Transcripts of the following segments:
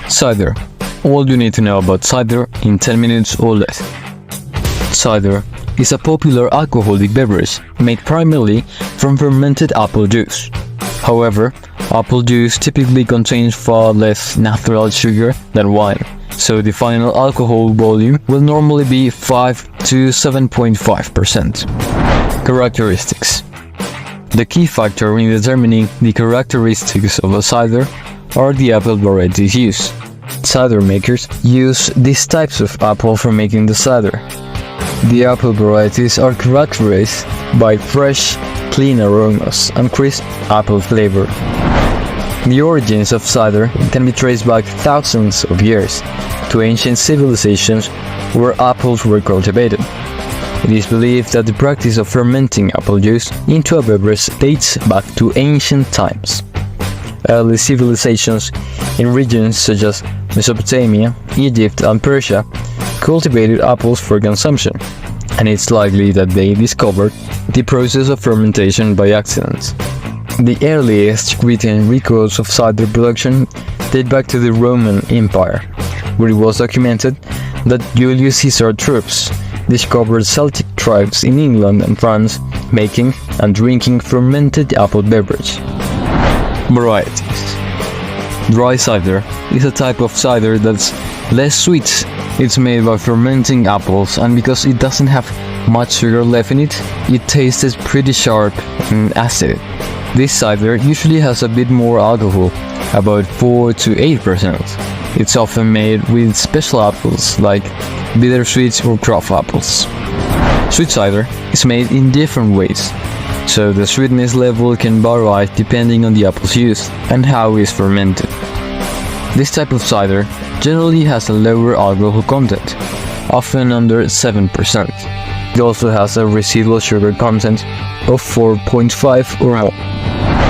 Cider. All you need to know about cider in 10 minutes or less. Cider is a popular alcoholic beverage made primarily from fermented apple juice. However, apple juice typically contains far less natural sugar than wine, so the final alcohol volume will normally be 5 to 7.5%. Characteristics. The key factor in determining the characteristics of a cider are the apple varieties used. Cider makers use these types of apple for making the cider. The apple varieties are characterized by fresh, clean aromas and crisp apple flavor. The origins of cider can be traced back thousands of years to ancient civilizations where apples were cultivated. It is believed that the practice of fermenting apple juice into a beverage dates back to ancient times. Early civilizations in regions such as Mesopotamia, Egypt, and Persia cultivated apples for consumption, and it's likely that they discovered the process of fermentation by accident. The earliest written records of cider production date back to the Roman Empire, where it was documented that Julius Caesar troops discovered Celtic tribes in England and France making and drinking fermented apple beverage. Varieties. Dry cider is a type of cider that's less sweet. It's made by fermenting apples, and because it doesn't have much sugar left in it, it tastes pretty sharp and acid. This cider usually has a bit more alcohol, about 4 to 8%. It's often made with special apples like bittersweet or craft apples. Sweet cider is made in different ways, so the sweetness level can vary depending on the apples used and how it's fermented. This type of cider generally has a lower alcohol content, often under 7%. It also has a residual sugar content of 4.5 or more.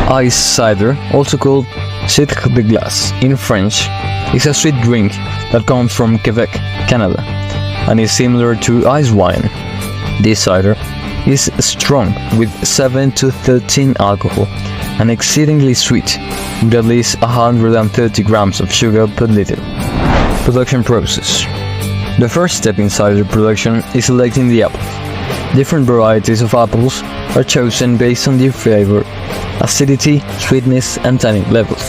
Ice cider, also called Cider de glace in French, is a sweet drink that comes from Quebec, Canada, and is similar to ice wine. This cider is strong with 7 to 13 alcohol and exceedingly sweet, with at least 130 grams of sugar per liter. Production process. The first step in cider production is selecting the apples. Different varieties of apples are chosen based on their flavor, acidity, sweetness, and tannin levels.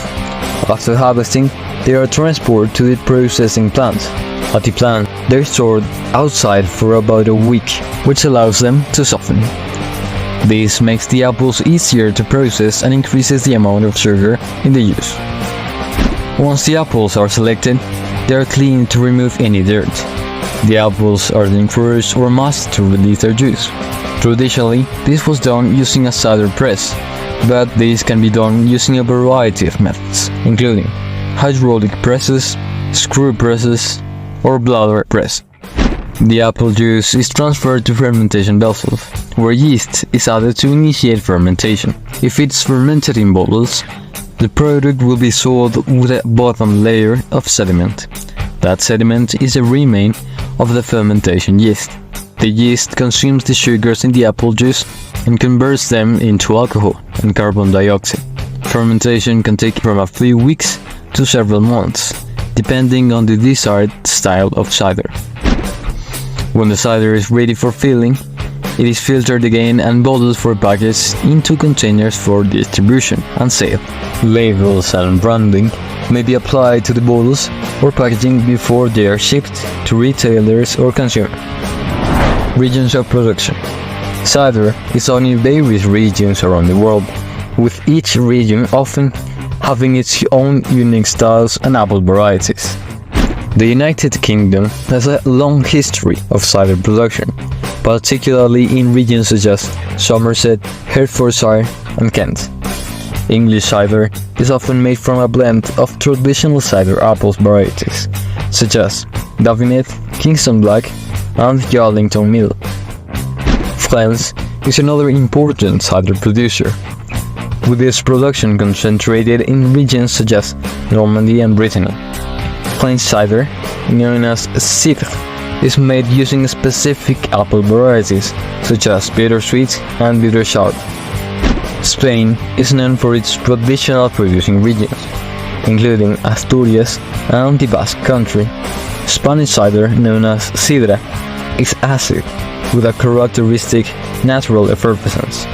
After harvesting, they are transported to the processing plant. At the plant, they're stored outside for about a week, which allows them to soften. This makes the apples easier to process and increases the amount of sugar in the juice. Once the apples are selected, they are cleaned to remove any dirt. The apples are then crushed or mashed to release their juice. Traditionally, this was done using a cider press, but this can be done using a variety of methods, including hydraulic presses, screw presses, or bladder press. The apple juice is transferred to fermentation vessels, where yeast is added to initiate fermentation. If it's fermented in bottles, the product will be sold with a bottom layer of sediment. That sediment is a remain of the fermentation yeast. The yeast consumes the sugars in the apple juice and converts them into alcohol and carbon dioxide. Fermentation can take from a few weeks to several months, depending on the desired style of cider. When the cider is ready for filling, it is filtered again and bottled for package into containers for distribution and sale. Labels and branding may be applied to the bottles or packaging before they are shipped to retailers or consumers. Regions of production. Cider is sold in various regions around the world, with each region often having its own unique styles and apple varieties. The United Kingdom has a long history of cider production, particularly in regions such as Somerset, Hertfordshire, and Kent. English cider is often made from a blend of traditional cider apple varieties, such as Davinet, Kingston Black, and Yarlington Mill. France is another important cider producer, with its production concentrated in regions such as Normandy and Brittany. French cider, known as Cider, is made using specific apple varieties such as bittersweet and bittersharp. Spain is known for its traditional producing regions, including Asturias and the Basque Country. Spanish cider, known as Cider, is acid, with a characteristic natural effervescence.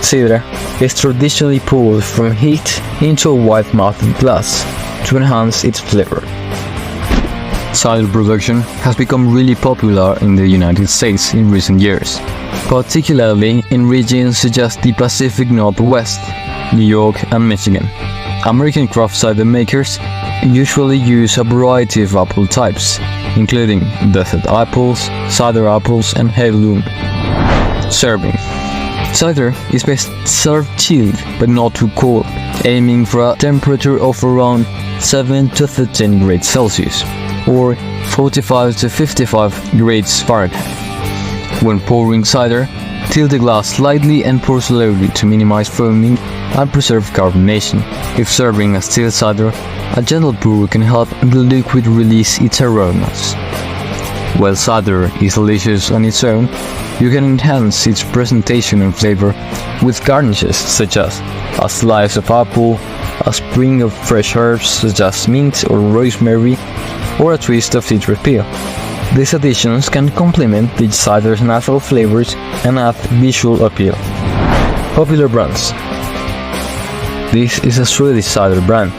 Cider is traditionally poured from heat into a wide-mouthed glass to enhance its flavor. Cider production has become really popular in the United States in recent years, particularly in regions such as the Pacific Northwest, New York and Michigan. American craft cider makers usually use a variety of apple types, including desert apples, cider apples and heirloom. Serving. Cider is best served chilled but not too cold, aiming for a temperature of around 7 to 13 degrees Celsius or 45 to 55 degrees Fahrenheit. When pouring cider, tilt the glass slightly and pour slowly to minimize foaming and preserve carbonation. If serving a still cider, a gentle pour can help the liquid release its aromas. While cider is delicious on its own, you can enhance its presentation and flavor with garnishes such as a slice of apple, a sprig of fresh herbs such as mint or rosemary, or a twist of citrus peel. These additions can complement the cider's natural flavors and add visual appeal. Popular brands. This is a Swedish cider brand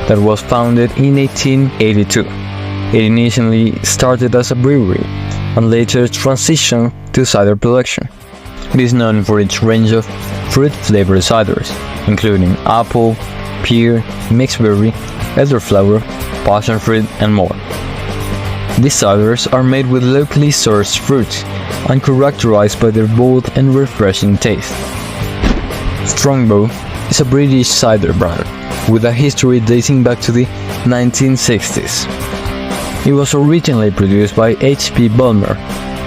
that was founded in 1882. It initially started as a brewery and later transitioned to cider production. It is known for its range of fruit-flavored ciders, including apple, pear, mixed berry, elderflower, passion fruit, and more. These ciders are made with locally sourced fruit and characterized by their bold and refreshing taste. Strongbow is a British cider brand with a history dating back to the 1960s. It was originally produced by H.P. Bulmer,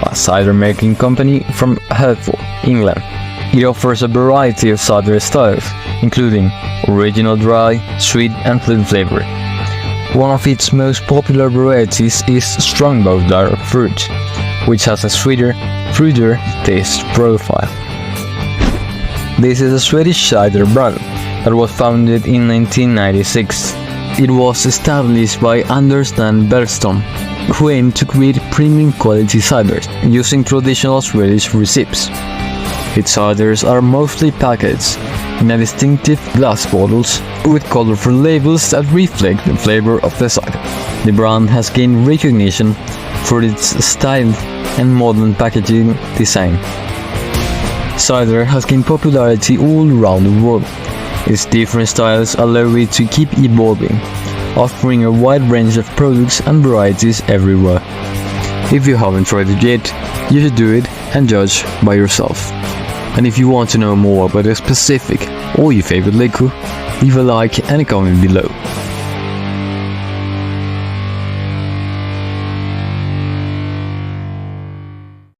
a cider-making company from Hertford, England. It offers a variety of cider styles, including original dry, sweet and fruit flavor. One of its most popular varieties is Strongbow Dark Fruit, which has a sweeter, fruitier taste profile. This is a Swedish cider brand that was founded in 1996. It was established by Anders Bergström, who aimed to create premium quality ciders using traditional Swedish recipes. Its ciders are mostly packaged in a distinctive glass bottles with colorful labels that reflect the flavor of the cider. The brand has gained recognition for its style and modern packaging design. Cider has gained popularity all around the world. Its different styles allow it to keep evolving, offering a wide range of products and varieties everywhere. If you haven't tried it yet, you should do it and judge by yourself. And if you want to know more about a specific or your favorite liquor, leave a like and a comment below.